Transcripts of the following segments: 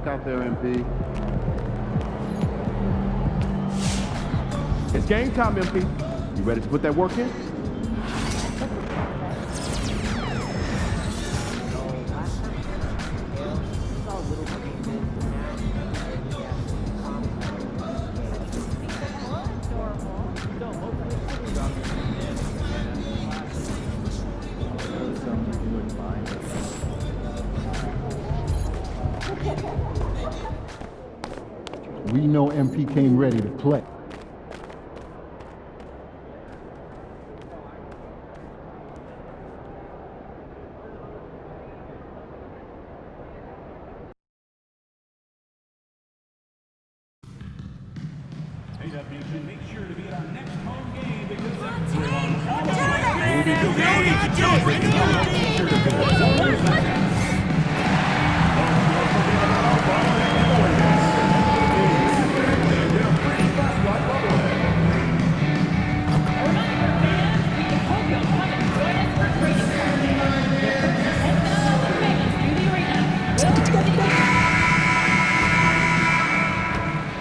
luck out there, MP. It's game time, MP. You ready to put that work in? We know MP came ready to play. Make sure to be at our next home game because that's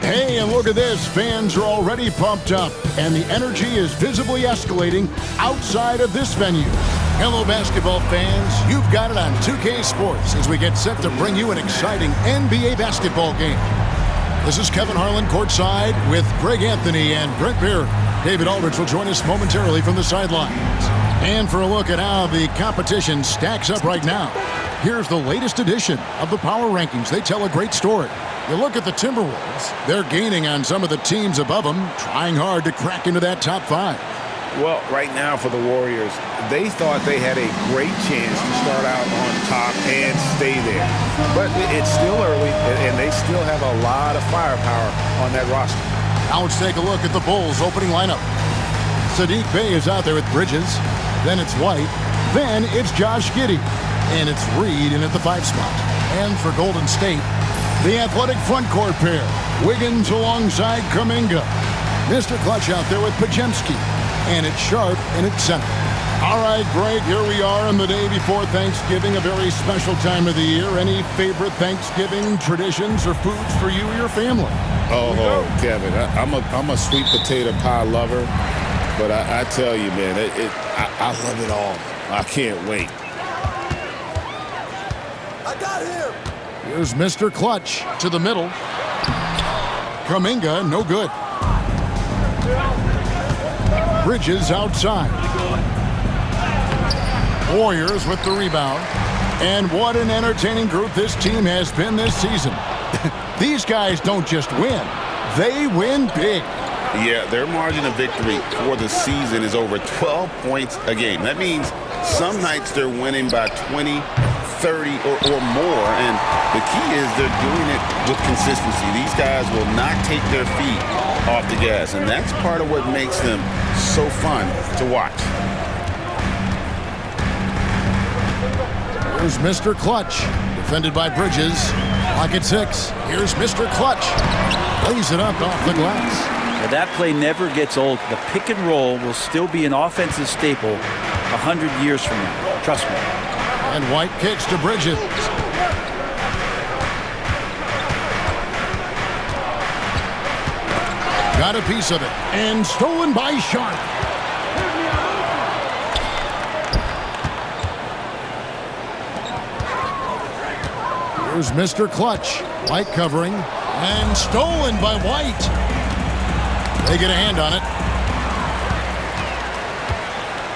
Hey, and look at this. Fans are already pumped up, and the energy is visibly escalating outside of this venue. Hello, basketball fans. You've got it on 2K Sports as we get set to bring you an exciting NBA basketball game. This is Kevin Harlan courtside with Greg Anthony and Brent Beard. David Aldridge will join us momentarily from the sidelines. And for a look at how the competition stacks up right now, here's the latest edition of the Power Rankings. They tell a great story. You look at the Timberwolves, they're gaining on some of the teams above them, trying hard to crack into that top 5. Well, right now for the Warriors, they thought they had a great chance to start out on top and stay there. But it's still early, and they still have a lot of firepower on that roster. Now let's take a look at the Bulls' opening lineup. Sadiq Bey is out there with Bridges. Then it's White. Then it's Josh Giddey. And it's Reed in at the 5 spot. And for Golden State, the athletic front court pair, Wiggins alongside Kuminga. Mr. Clutch out there with Pajemski. And it's Sharp in at center. All right, Greg, here we are on the day before Thanksgiving, a very special time of the year. Any favorite Thanksgiving traditions or foods for you or your family? Oh, Kevin, I'm a sweet potato pie lover, but I tell you, man, I love it all. I can't wait. I got him! Here's Mr. Clutch to the middle. Kuminga, no good. Bridges outside. Warriors with the rebound. And what an entertaining group this team has been this season. These guys don't just win, they win big. Yeah, their margin of victory for the season is over 12 points a game. That means some nights they're winning by 20, 30 or more, and the key is they're doing it with consistency. These guys will not take their feet off the gas, and that's part of what makes them so fun to watch. Here's Mr. Clutch, defended by Bridges. Clock at 6. Here's Mr. Clutch. Lays it up off the glass. Now that play never gets old. The pick and roll will still be an offensive staple 100 years from now. Trust me. And White kicks to Bridges. Got a piece of it. And stolen by Sharp. Here's Mr. Clutch. White covering. And stolen by White. They get a hand on it.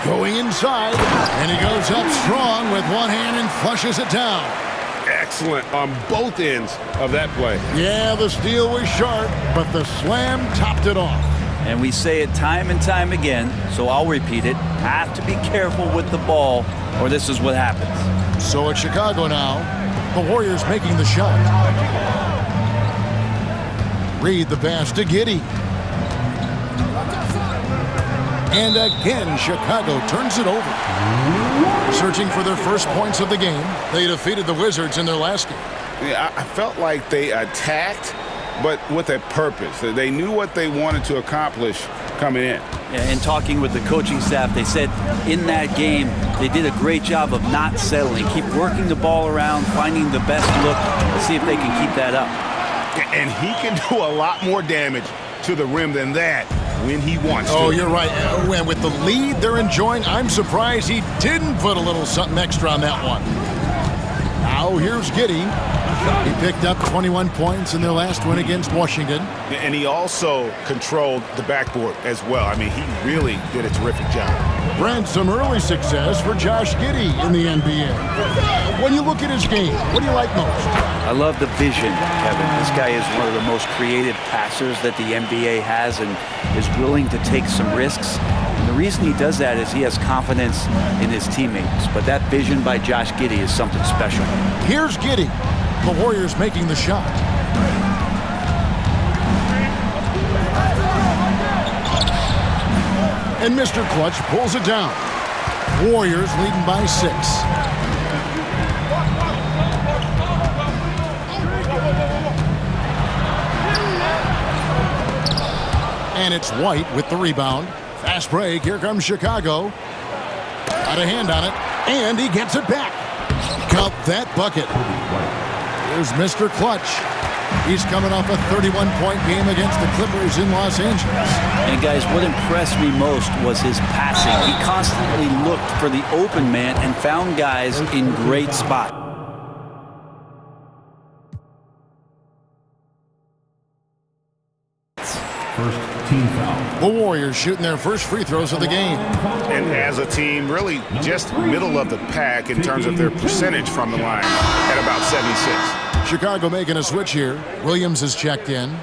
Going inside. And he goes up strong with one hand and flushes it down. Excellent on both ends of that play. Yeah, the steal was sharp, but the slam topped it off. And we say it time and time again, so I'll repeat it. Have to be careful with the ball, or this is what happens. So it's Chicago now. The Warriors making the shot. Reed the pass to Giddey. And again, Chicago turns it over. Searching for their first points of the game. They defeated the Wizards in their last game. Yeah, I felt like they attacked, but with a purpose. They knew what they wanted to accomplish, coming in. And talking with the coaching staff, they said in that game they did a great job of not settling. Keep working the ball around, finding the best look, and see if they can keep that up. And he can do a lot more damage to the rim than that when he wants to. Oh, you're right. And with the lead they're enjoying, I'm surprised he didn't put a little something extra on that one. Now here's Giddey. He picked up 21 points in their last win against Washington. And he also controlled the backboard as well. I mean, he really did a terrific job. Brent, some early success for Josh Giddey in the NBA. When you look at his game, what do you like most? I love the vision, Kevin. This guy is one of the most creative passers that the NBA has and is willing to take some risks. And the reason he does that is he has confidence in his teammates. But that vision by Josh Giddey is something special. Here's Giddey. The Warriors making the shot. And Mr. Clutch pulls it down. Warriors leading by 6. And it's White with the rebound. Fast break. Here comes Chicago. Got a hand on it. And he gets it back. Count that bucket. Here's Mr. Clutch. He's coming off a 31-point game against the Clippers in Los Angeles. And guys, what impressed me most was his passing. He constantly looked for the open man and found guys in great spots. First team foul. The Warriors shooting their first free throws of the game. And as a team, really just middle of the pack in terms of their percentage from the line at about 76. Chicago making a switch here. Williams is checked in.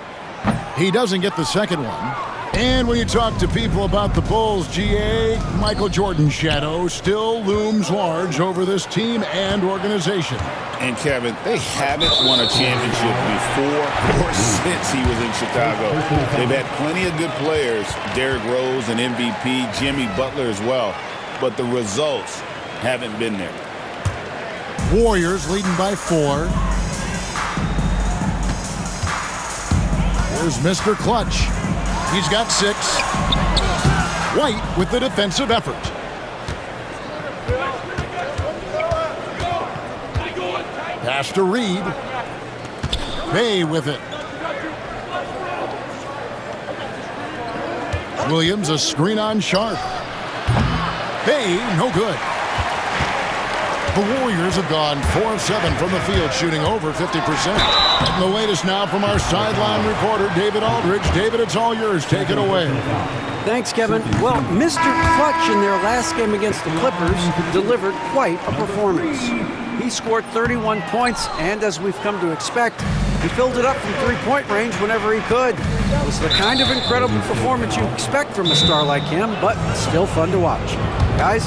He doesn't get the second one. And when you talk to people about the Bulls, GA, Michael Jordan's shadow still looms large over this team and organization. And Kevin, they haven't won a championship before or since he was in Chicago. They've had plenty of good players, Derrick Rose and MVP, Jimmy Butler as well, but the results haven't been there. Warriors leading by 4. Here's Mr. Clutch. He's got 6. White with the defensive effort. Pass to Reed. Bay with it. Williams a screen on Sharp. Bay no good. The Warriors have gone 4 of 7 from the field, shooting over 50%. And the latest now from our sideline reporter, David Aldridge. David, it's all yours. Take it away. Thanks, Kevin. Well, Mr. Clutch in their last game against the Clippers delivered quite a performance. He scored 31 points, and as we've come to expect, he filled it up from three-point range whenever he could. It was the kind of incredible performance you expect from a star like him, but still fun to watch. Guys?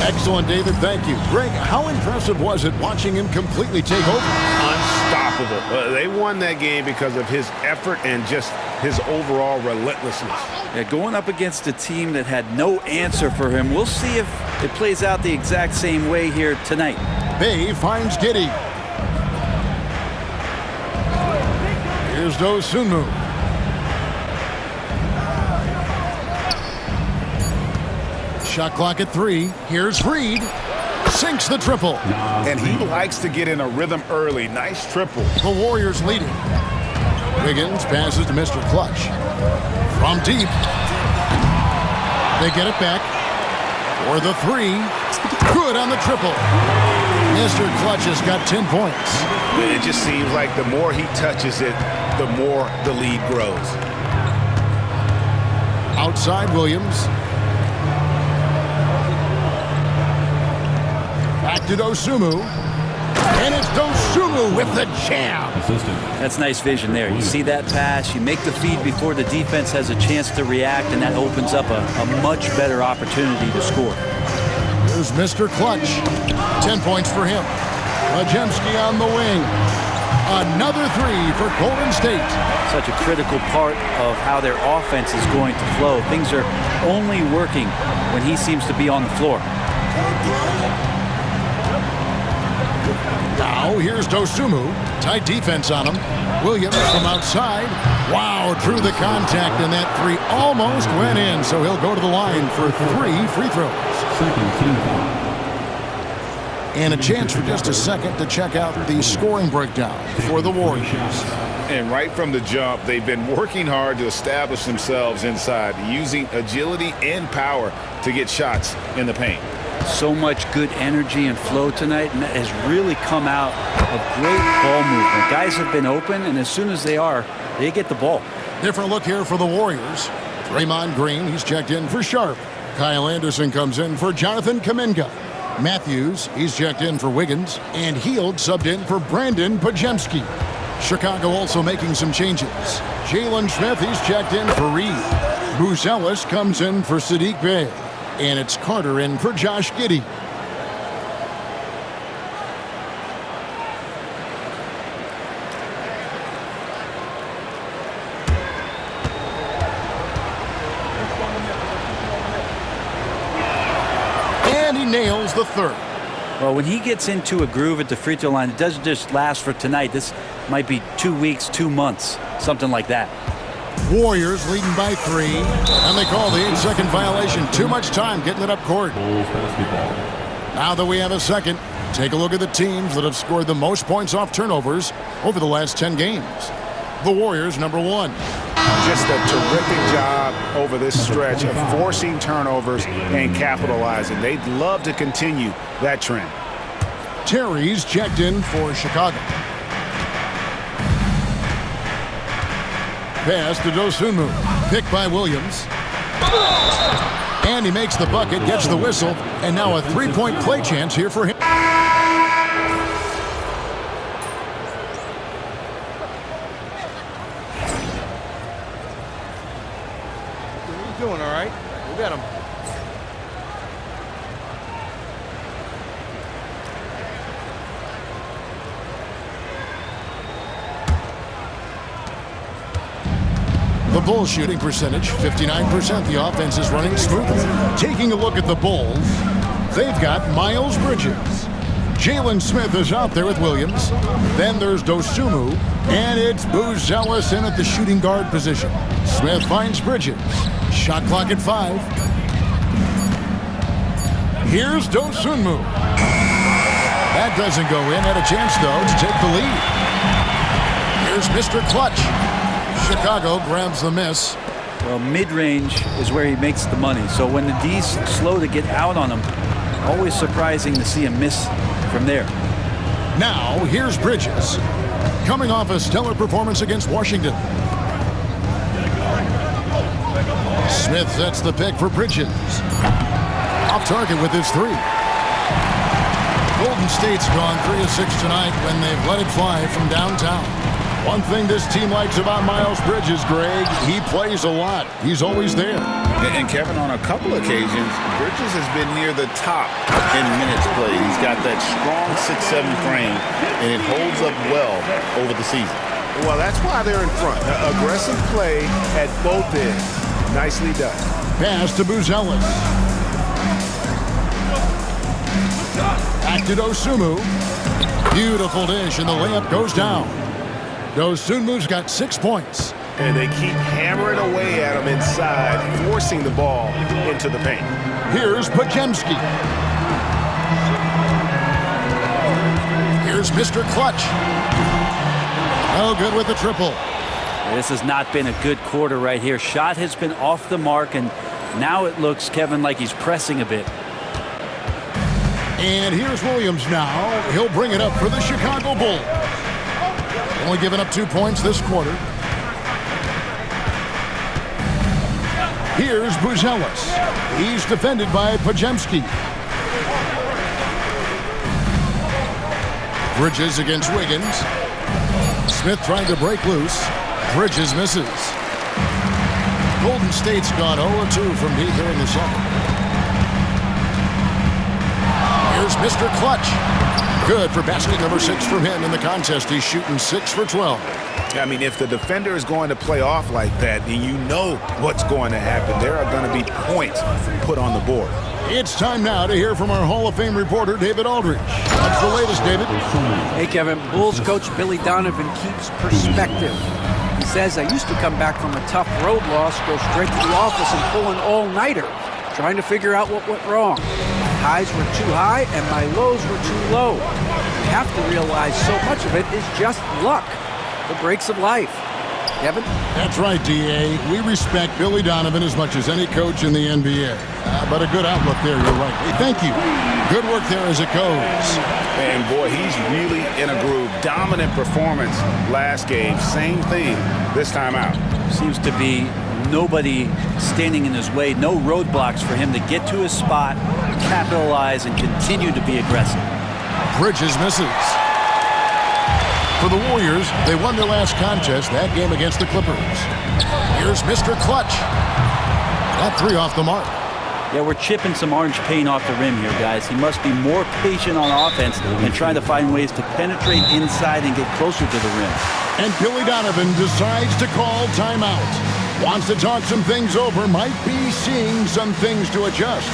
Excellent, David. Thank you. Greg, how impressive was it watching him completely take over? Unstoppable. They won that game because of his effort and just his overall relentlessness. Yeah, going up against a team that had no answer for him. We'll see if it plays out the exact same way here tonight. Bay finds Giddey. Here's Dosunmu. Shot clock at 3. Here's Reed. Sinks the triple. And he likes to get in a rhythm early. Nice triple. The Warriors leading. Wiggins passes to Mr. Clutch. From deep. They get it back. For the 3. Good on the triple. Mr. Clutch has got 10 points. It just seems like the more he touches it, the more the lead grows. Outside Williams. Back to Dosunmu. And it's Dosunmu with the jam. That's nice vision there. You see that pass, you make the feed before the defense has a chance to react, and that opens up a much better opportunity to score. Here's Mr. Clutch. 10 points for him. Majemski on the wing. Another 3 for Golden State. Such a critical part of how their offense is going to flow. Things are only working when he seems to be on the floor. Now here's Dosunmu. Tight defense on him. Williams from outside. Wow, drew the contact, and that three almost went in, so he'll go to the line for 3 free throws. And a chance for just a second to check out the scoring breakdown for the Warriors. And right from the jump, they've been working hard to establish themselves inside, using agility and power to get shots in the paint. So much good energy and flow tonight, and that has really come out of great ball movement. Guys have been open, and as soon as they get the ball. Different look here for the Warriors. Draymond Green, he's checked in for Sharp. Kyle Anderson comes in for Jonathan Kuminga. Matthews, he's checked in for Wiggins. And Hield subbed in for Brandon Pajemski. Chicago also making some changes. Jalen Smith, he's checked in for Reed. Buzelis comes in for Sadiq Bey. And it's Carter in for Josh Giddey. And he nails the third. Well, when he gets into a groove at the free throw line, it doesn't just last for tonight. This might be 2 weeks, 2 months, something like that. Warriors leading by 3, and they call the 8-second violation. Too much time getting it up court. Now that we have a second, take a look at the teams that have scored the most points off turnovers over the last 10 games. The Warriors, number 1. Just a terrific job over this stretch of forcing turnovers and capitalizing. They'd love to continue that trend. Terry's checked in for Chicago. Pass to Dosunmu. Picked by Williams. And he makes the bucket, gets the whistle, and now a 3-point play chance here for him. Doing all right. We got him. The Bulls shooting percentage, 59%. The offense is running smoothly. Taking a look at the Bulls, they've got Miles Bridges. Jalen Smith is out there with Williams. Then there's Dosunmu, and it's Buzelis in at the shooting guard position. Smith finds Bridges. Shot clock at 5. Here's Dosunmu. That doesn't go in. Had a chance, though, to take the lead. Here's Mr. Clutch. Chicago grabs the miss. Well, mid-range is where he makes the money. So when the D's slow to get out on him, always surprising to see him miss from there. Now, here's Bridges. Coming off a stellar performance against Washington. Smith sets the pick for Bridges. Off target with his 3. Golden State's gone 3 of 6 tonight when they've let it fly from downtown. One thing this team likes about Miles Bridges, Greg, he plays a lot. He's always there. And Kevin, on a couple occasions, Bridges has been near the top in minutes played. He's got that strong 6'7" frame, and it holds up well over the season. Well, that's why they're in front. Aggressive play at both ends. Nicely done. Pass to Buzelis. Back to Dosunmu. Beautiful dish, and the layup goes down. Dosunmu's got 6 points. And they keep hammering away at him inside, forcing the ball into the paint. Here's Pajemski. Here's Mr. Clutch. No good with the triple. This has not been a good quarter right here. Shot has been off the mark, and now it looks, Kevin, like he's pressing a bit. And here's Williams now. He'll bring it up for the Chicago Bulls. Only giving up 2 points this quarter. Here's Buzelis. He's defended by Pajemski. Bridges against Wiggins. Smith trying to break loose. Bridges misses. Golden State's gone 0-2 from deep here in the second. Here's Mr. Clutch. Good for basket number 6 from him in the contest. He's shooting 6 for 12. I mean, if the defender is going to play off like that, then you know what's going to happen. There are going to be points put on the board. It's time now to hear from our Hall of Fame reporter, David Aldridge. What's the latest, David? Hey, Kevin. Bulls coach Billy Donovan keeps perspective. He says, I used to come back from a tough road loss, go straight to the office and pull an all-nighter, trying to figure out what went wrong. My highs were too high and my lows were too low. You have to realize so much of it is just luck. The breaks of life. Kevin? That's right, D.A. We respect Billy Donovan as much as any coach in the NBA. But a good outlook there, you're right. Hey, thank you. Good work there as it goes. And boy, he's really in a groove. Dominant performance last game. Same thing this time out. Seems to be nobody standing in his way, no roadblocks for him to get to his spot, capitalize, and continue to be aggressive. Bridges misses. For the Warriors, they won their last contest, that game against the Clippers. Here's Mr. Clutch. That three off the mark. Yeah, we're chipping some orange paint off the rim here, guys. He must be more patient on offense and trying to find ways to penetrate inside and get closer to the rim. And Billy Donovan decides to call timeout. Wants to talk some things over, might be seeing some things to adjust.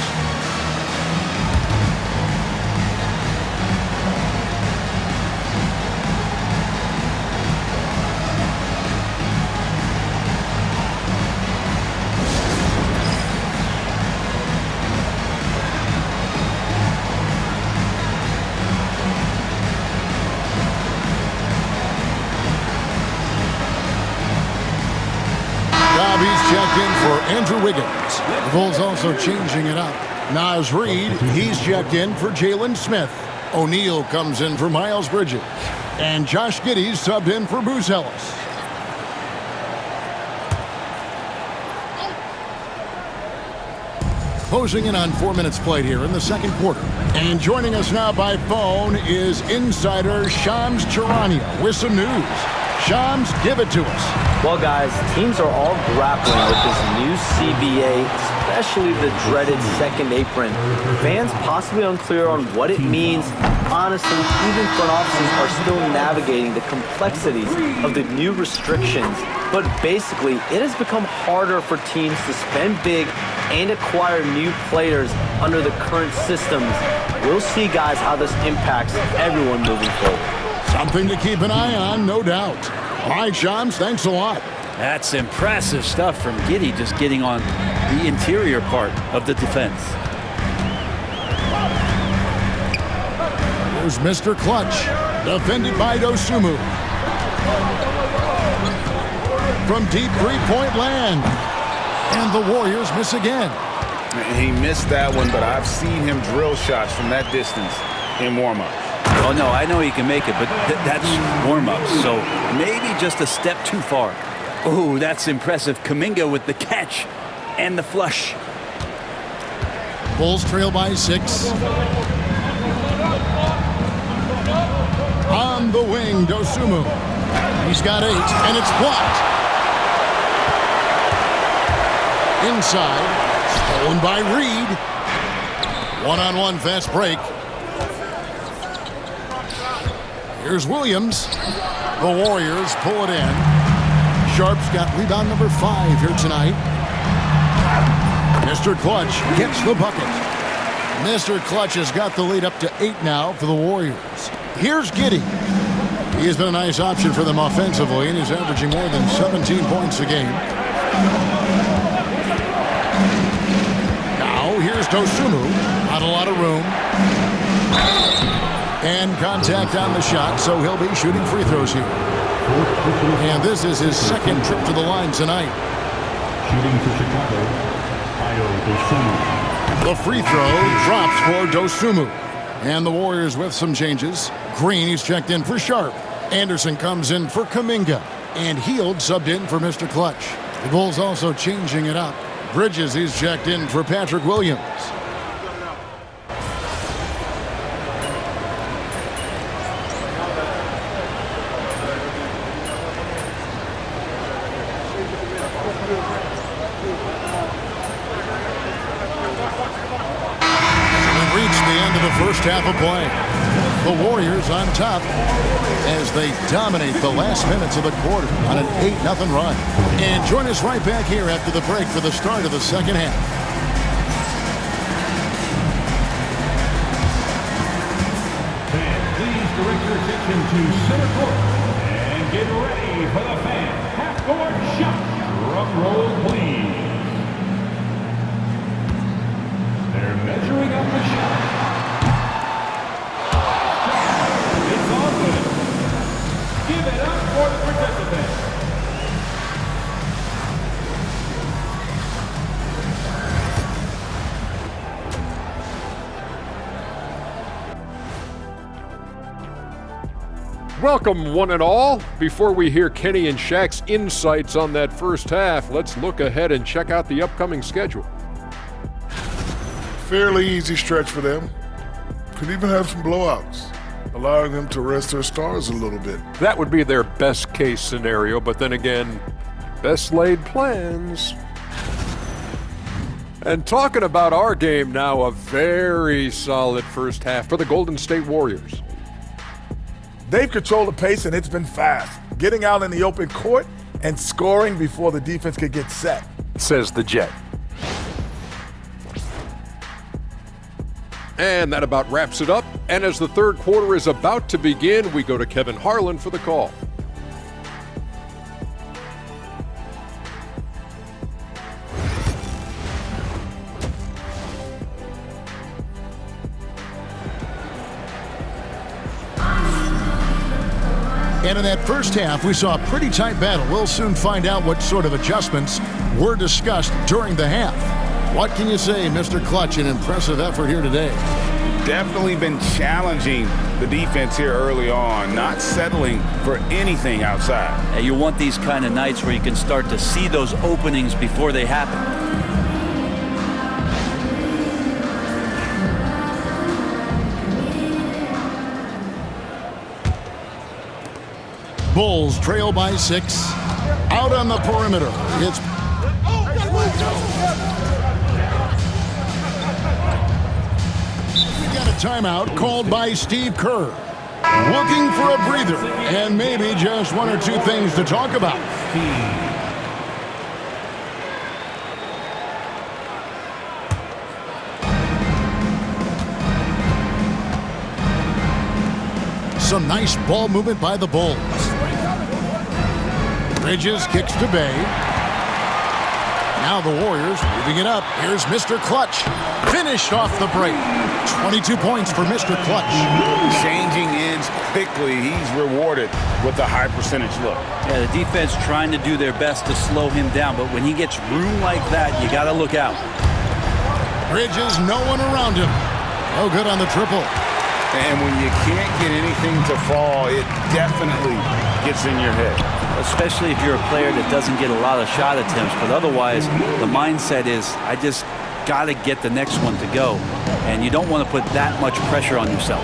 He's checked in for Andrew Wiggins. The Bulls also changing it up. Naz Reid, he's checked in for Jalen Smith. O'Neal comes in for Miles Bridges. And Josh Giddey's subbed in for Bruce Ellis. Closing in on 4 minutes played here in the second quarter. And joining us now by phone is insider Shams Charania with some news. Shams, give it to us. Well, guys, teams are all grappling with this new CBA, especially the dreaded second apron. Fans possibly unclear on what it means. Honestly, even front offices are still navigating the complexities of the new restrictions. But basically, it has become harder for teams to spend big and acquire new players under the current systems. We'll see, guys, how this impacts everyone moving forward. Something to keep an eye on, no doubt. All right, Shams, thanks a lot. That's impressive stuff from Giddey, just getting on the interior part of the defense. Here's Mr. Clutch, defended by Dosunmu. From deep three-point land. And the Warriors miss again. He missed that one, but I've seen him drill shots from that distance in warm-up. Oh, no, I know he can make it, but that's warm-up, so maybe just a step too far. Oh, that's impressive. Kuminga with the catch and the flush. Bulls trail by 6. On the wing, Dosunmu. He's got 8, and it's blocked. Inside, stolen by Reid. One-on-one fast break. Here's Williams. The Warriors pull it in. Sharp's got rebound number 5 here tonight. Mr. Clutch gets the bucket. Mr. Clutch has got the lead up to 8 now for the Warriors. Here's Giddey. He has been a nice option for them offensively, and he's averaging more than 17 points a game. Now here's Dosunmu. Not a lot of room. And contact on the shot, so he'll be shooting free throws here. And this is his second trip to the line tonight. Shooting for Chicago, Dosunmu. The free throw drops for Dosunmu. And the Warriors with some changes. Green, he's checked in for Sharp. Anderson comes in for Kuminga. And Hield subbed in for Mr. Clutch. The Bulls also changing it up. Bridges, he's checked in for Patrick Williams. We've reached the end of the first half of play. The Warriors on top as they dominate the last minutes of the quarter on an 8-0 run. And join us right back here after the break for the start of the second half. Fans, please direct your attention to center court and get ready for the fan half-court shot. Drum roll, please. They're measuring up the shot. It's all good. Give it up for the participants. Welcome, one and all. Before we hear Kenny and Shaq's insights on that first half, let's look ahead and check out the upcoming schedule. Fairly easy stretch for them. Could even have some blowouts, allowing them to rest their stars a little bit. That would be their best case scenario, but then again, best laid plans. And talking about our game now, a very solid first half for the Golden State Warriors. They've controlled the pace and it's been fast, getting out in the open court and scoring before the defense could get set. Says the Jet. And that about wraps it up. And as the third quarter is about to begin, we go to Kevin Harlan for the call. And in that first half, we saw a pretty tight battle. We'll soon find out what sort of adjustments were discussed during the half. What can you say, Mr. Clutch? An impressive effort here today. Definitely been challenging the defense here early on, not settling for anything outside. And you want these kind of nights where you can start to see those openings before they happen. Bulls trail by 6. Out on the perimeter. It's we got a timeout called by Steve Kerr. Looking for a breather and maybe just one or two things to talk about. Some nice ball movement by the Bulls. Bridges kicks to Bay. Now the Warriors moving it up. Here's Mr. Clutch. Finished off the break. 22 points for Mr. Clutch. Changing ends quickly. He's rewarded with a high percentage look. Yeah, the defense trying to do their best to slow him down, but when he gets room like that, you got to look out. Bridges, no one around him. No good on the triple. And when you can't get anything to fall, it definitely gets in your head. Especially if you're a player that doesn't get a lot of shot attempts, but otherwise the mindset is I just got to get the next one to go, and you don't want to put that much pressure on yourself.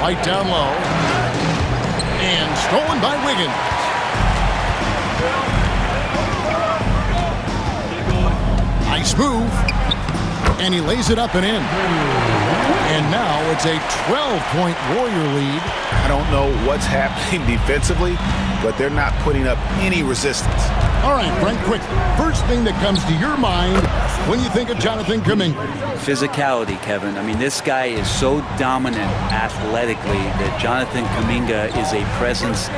White down low. And stolen by Wiggins. Nice move. And he lays it up and in. And now it's a 12-point Warrior lead. I don't know what's happening defensively, but they're not putting up any resistance. All right, Brent, quick. First thing that comes to your mind when you think of Jonathan Kuminga. Physicality, Kevin. I mean, this guy is so dominant athletically that Jonathan Kuminga is a presence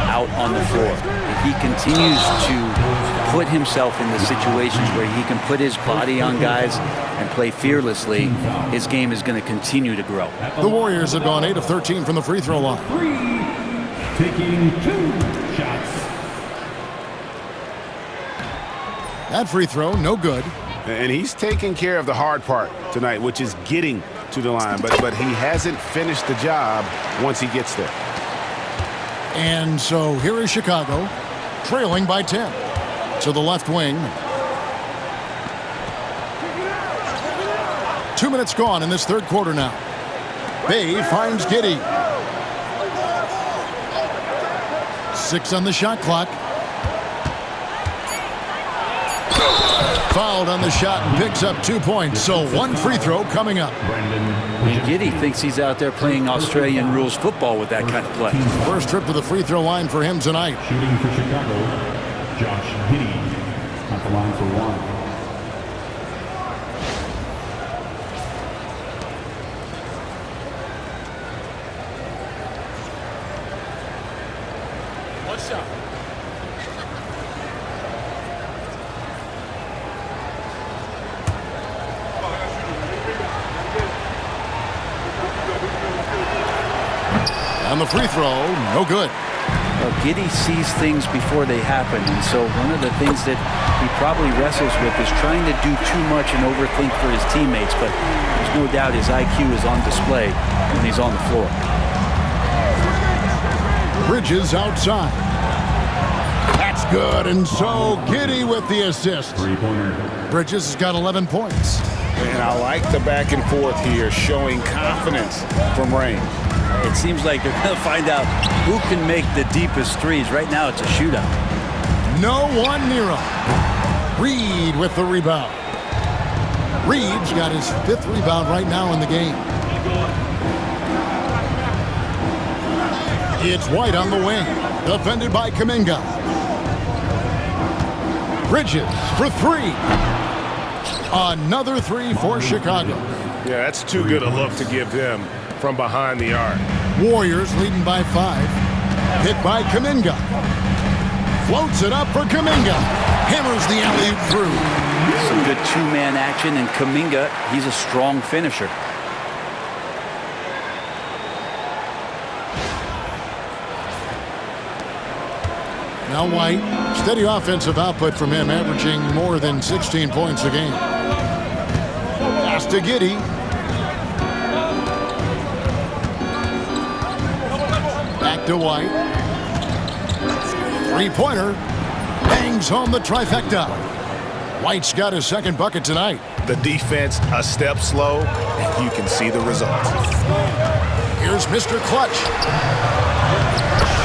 out on the floor. If he continues to put himself in the situations where he can put his body on guys and play fearlessly, his game is going to continue to grow. The Warriors have gone 8 of 13 from the free throw line. Taking 2 shots. That free throw, no good. And he's taking care of the hard part tonight, which is getting to the line. But he hasn't finished the job once he gets there. And so here is Chicago, trailing by 10. To the left wing. 2 minutes gone in this third quarter now. Bay finds Giddey. 6 on the shot clock. Fouled on the shot and picks up 2 points. So 1 free throw coming up. And Giddey thinks he's out there playing Australian rules football with that kind of play. First trip to the free throw line for him tonight. Shooting for Chicago, Josh Giddey at the line for 1. On the free throw, no good. Well, Giddey sees things before they happen, and so one of the things that he probably wrestles with is trying to do too much and overthink for his teammates, but there's no doubt his IQ is on display when he's on the floor. Bridges outside. That's good, and so Giddey with the assist. Bridges has got 11 points. And I like the back and forth here, showing confidence from range. It seems like they're going to find out who can make the deepest threes. Right now, it's a shootout. No one near him. Reed with the rebound. Reed's got his 5th rebound right now in the game. It's White on the wing. Defended by Kuminga. Bridges for 3. Another 3 for Chicago. Yeah, that's too good a look to give them from behind the arc. Warriors leading by 5. Hit by Kuminga. Floats it up for Kuminga. Hammers the alley-oop through. Some good 2-man action, and Kuminga, he's a strong finisher. Now White, steady offensive output from him, averaging more than 16 points a game. Pass to Giddey. Back to White. 3-pointer. Bangs home the trifecta. White's got his 2nd bucket tonight. The defense a step slow, and you can see the results. Here's Mr. Clutch.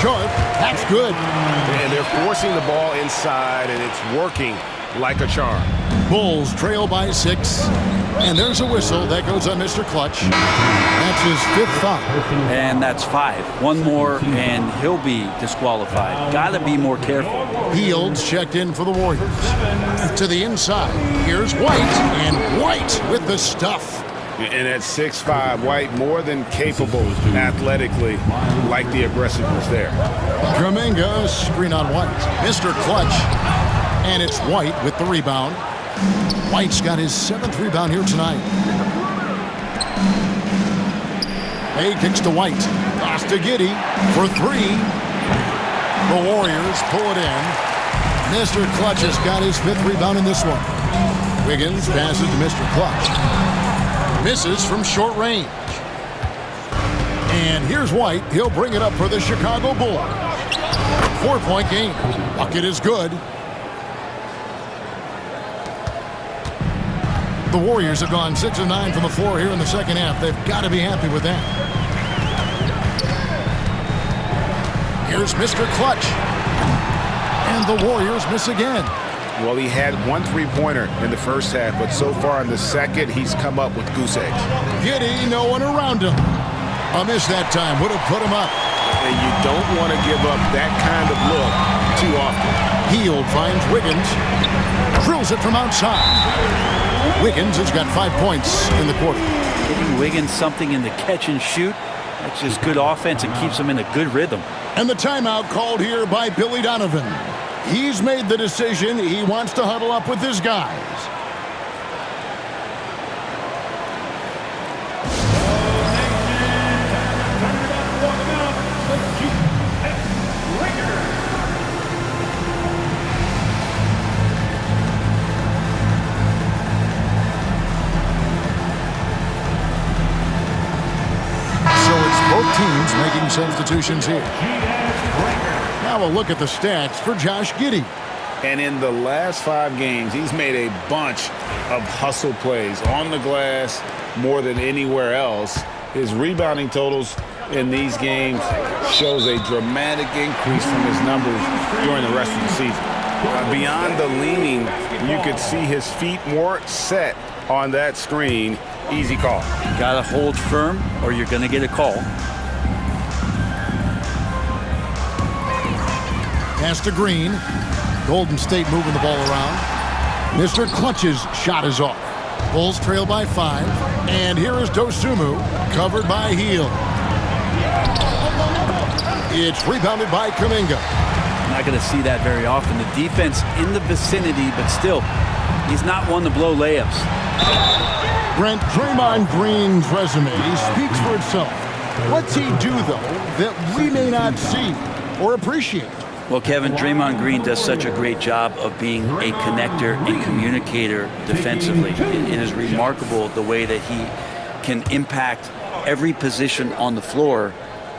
Short. That's good. And they're forcing the ball inside, and it's working like a charm. Bulls trail by 6. And there's a whistle that goes on Mr. Clutch. That's his 5th foul. And that's 5. One more, and he'll be disqualified. Got to be more careful. Fields checked in for the Warriors. To the inside. Here's White. And White with the stuff. And at 6'5", White more than capable athletically, like the aggressiveness there. Kuminga, screen on White. Mr. Clutch. And it's White with the rebound. White's got his 7th rebound here tonight. Bay kicks to White. Pass to Giddey for 3. The Warriors pull it in. Mr. Clutch has got his 5th rebound in this one. Wiggins passes to Mr. Clutch. Misses from short range. And here's White. He'll bring it up for the Chicago Bulls. 4-point game. Bucket is good. The Warriors have gone 6 of 9 from the floor here in the second half. They've got to be happy with that. Here's Mr. Clutch. And the Warriors miss again. Well, he had one three-pointer in the first half, but so far in the second, he's come up with goose eggs. Giddy, no one around him. A miss that time would have put him up. And you don't want to give up that kind of look too often. Hield finds Wiggins. Drills it from outside. Wiggins has got 5 points in the quarter. Giving Wiggins something in the catch and shoot, that's just good offense and keeps him in a good rhythm. And the timeout called here by Billy Donovan. He's made the decision. He wants to huddle up with his guys. Both teams making substitutions here. Now a look at the stats for Josh Giddey. And in the last 5 games, he's made a bunch of hustle plays on the glass more than anywhere else. His rebounding totals in these games shows a dramatic increase from his numbers during the rest of the season. Beyond the leaning, you could see his feet more set on that screen. Easy call. You gotta hold firm or you're gonna get a call. Pass to Green. Golden State moving the ball around. Mr. Clutch's shot is off. Bulls trail by 5. And here is Dosunmu, covered by Hield. It's rebounded by Kuminga. Not gonna see that very often. The defense in the vicinity, but still, he's not one to blow layups. Brent, Draymond Green's resume speaks for itself. What's he do, though, that we may not see or appreciate? Well, Kevin, Draymond Green does such a great job of being a connector and communicator defensively. It is remarkable the way that he can impact every position on the floor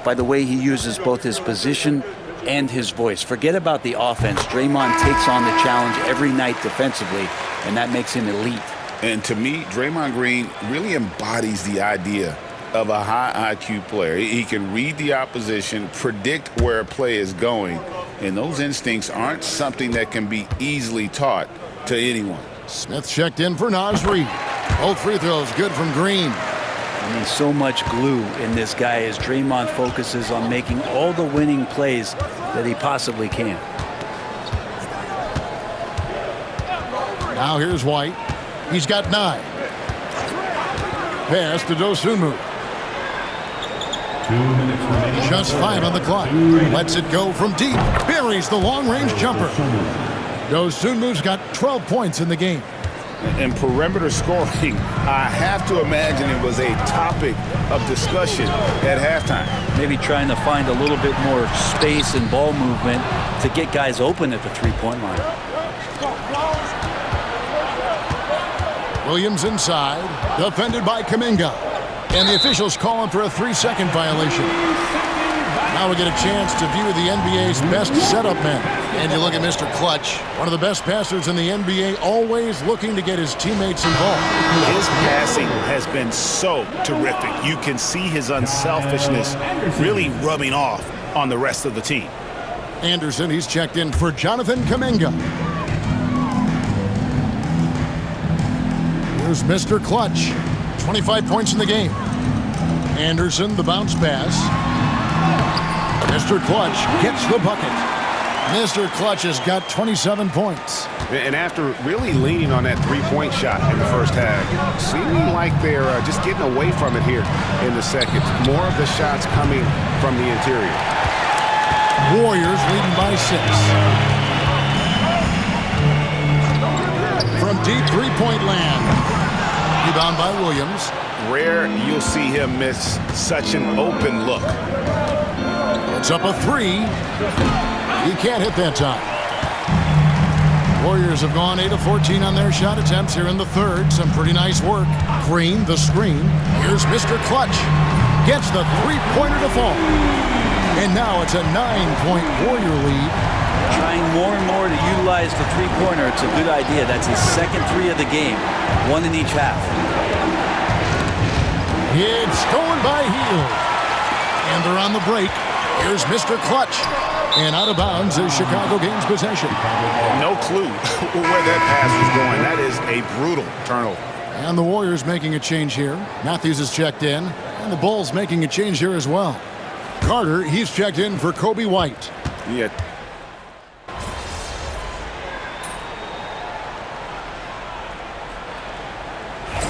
by the way he uses both his position and his voice. Forget about the offense. Draymond takes on the challenge every night defensively, and that makes him elite. And to me, Draymond Green really embodies the idea of a high IQ player. He can read the opposition, predict where a play is going, and those instincts aren't something that can be easily taught to anyone. Smith checked in for Naz Reid. Both free throws good from Green. I mean, so much glue in this guy as Draymond focuses on making all the winning plays that he possibly can. Now here's White. He's got 9. Pass to Dosunmu. 2 minutes remaining. Just 5 on the clock. Lets it go from deep. Buries the long-range jumper. Dosunmu's got 12 points in the game. And perimeter scoring, I have to imagine it was a topic of discussion at halftime. Maybe trying to find a little bit more space and ball movement to get guys open at the three-point line. Williams inside, defended by Kuminga. And the officials calling for a 3-second violation. Now we get a chance to view the NBA's best setup men. And you look at Mr. Clutch, one of the best passers in the NBA, always looking to get his teammates involved. His passing has been so terrific. You can see his unselfishness really rubbing off on the rest of the team. Anderson, he's checked in for Jonathan Kuminga. Here's Mr. Clutch, 25 points in the game. Anderson, the bounce pass. Mr. Clutch gets the bucket. Mr. Clutch has got 27 points. And after really leaning on that three-point shot in the first half, seeming like they're just getting away from it here in the second. More of the shots coming from the interior. Warriors leading by 6. From deep three-point land. Rebound by Williams. Rare you'll see him miss such an open look. It's up a 3. He can't hit that time. Warriors have gone 8 of 14 on their shot attempts here in the third. Some pretty nice work. Green, the screen. Here's Mr. Clutch. Gets the three-pointer to fall. And now it's a 9-point Warrior lead. Trying more and more to utilize the three-pointer. It's a good idea. That's his second 3 of the game. 1 in each half. It's stolen by Hield. And they're on the break. Here's Mr. Clutch. And out of bounds is Chicago gains possession. No clue where that pass was going. That is a brutal turnover. And the Warriors making a change here. Matthews is checked in. And the Bulls making a change here as well. Carter, he's checked in for Kobe White. Yeah.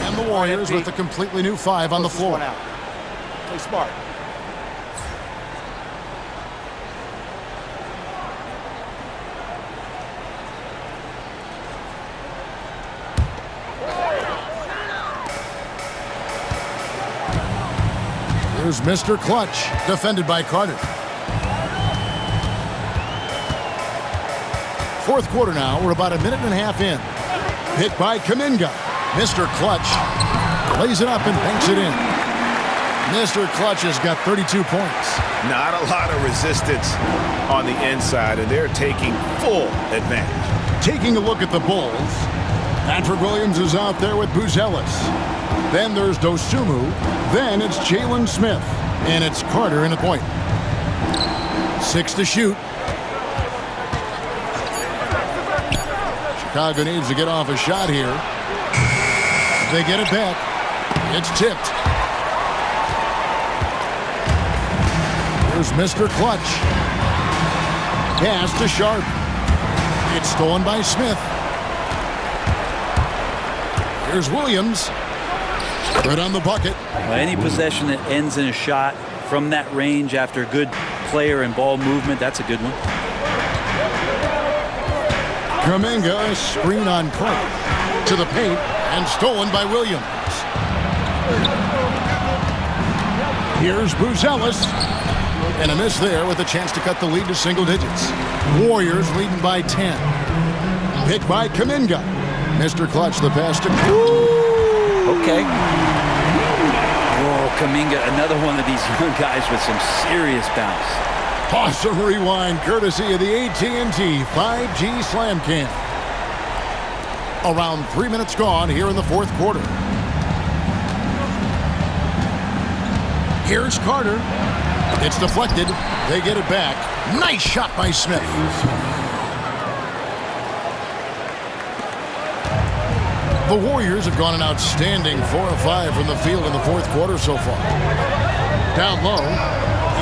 And the Warriors with a completely new 5 on the floor. Play smart. Here's Mr. Clutch, defended by Carter. Fourth quarter now. We're about a minute and a half in. Hit by Kuminga. Mr. Clutch lays it up and banks it in. Mr. Clutch has got 32 points. Not a lot of resistance on the inside, and they're taking full advantage. Taking a look at the Bulls. Patrick Williams is out there with Buzelis. Then there's Dosumu. Then it's Jalen Smith. And it's Carter in the point. 6 to shoot. Chicago needs to get off a shot here. They get it back. It's tipped. Here's Mr. Clutch. Pass to Sharp. It's stolen by Smith. Here's Williams. Right on the bucket. Well, any possession that ends in a shot from that range after good player and ball movement, that's a good one. Kuminga, a screen on Clark. To the paint, and stolen by Williams. Here's Buzelis. And a miss there with a chance to cut the lead to single digits. Warriors leading by 10. Picked by Kuminga. Mr. Clutch, the pass to... Okay. Whoa, Kuminga, another one of these young guys with some serious bounce. Awesome rewind, courtesy of the AT&T 5G Slam Cam. Around 3 minutes gone here in the fourth quarter. Here's Carter. It's deflected. They get it back. Nice shot by Smith. The Warriors have gone an outstanding 4 of 5 from the field in the fourth quarter so far. Down low,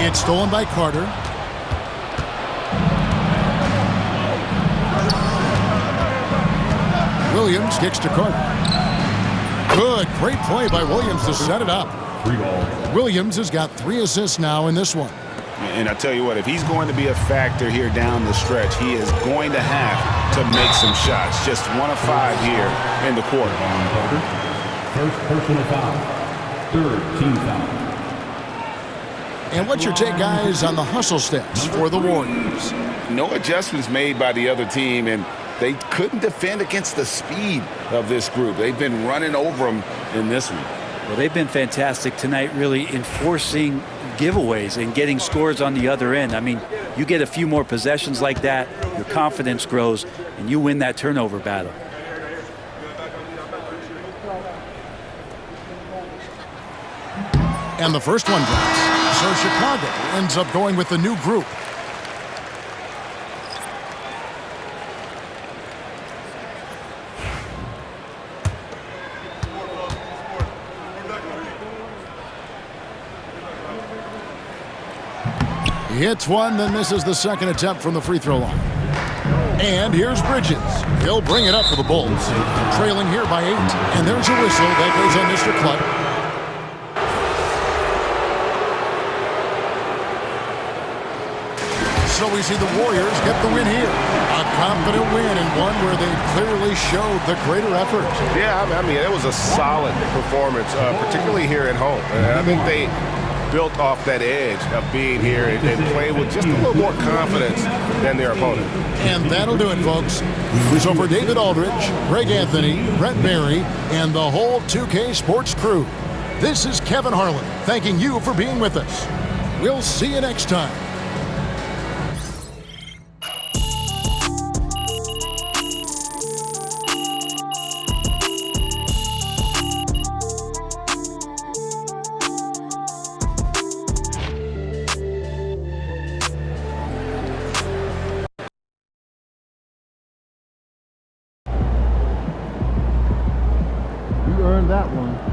it's stolen by Carter. Williams kicks to Carter. Good, great play by Williams to set it up. Williams has got 3 assists now in this one. And I tell you what, if he's going to be a factor here down the stretch, he is going to have to make some shots. Just 1 of 5 here in the quarter. First personal foul. Third team foul. And what's your take, guys, on the hustle steps for the Warriors? No adjustments made by the other team, and they couldn't defend against the speed of this group. They've been running over them in this one. Well, they've been fantastic tonight, really enforcing giveaways and getting scores on the other end. I mean, you get a few more possessions like that, your confidence grows, and you win that turnover battle. And the first one drops. So Chicago ends up going with the new group. He hits one, then misses the second attempt from the free throw line. And here's Bridges. He'll bring it up for the Bulls. Trailing here by 8. And there's a whistle that goes on Mr. Clutch. So we see the Warriors get the win here. A confident win and one where they clearly showed the greater effort. Yeah, I mean, it was a solid performance, particularly here at home. I think they built off that edge of being here and playing with just a little more confidence than their opponent. And that'll do it, folks. So for David Aldridge, Greg Anthony, Brett Barry, and the whole 2K Sports crew, this is Kevin Harlan thanking you for being with us. We'll see you next time. earned that one.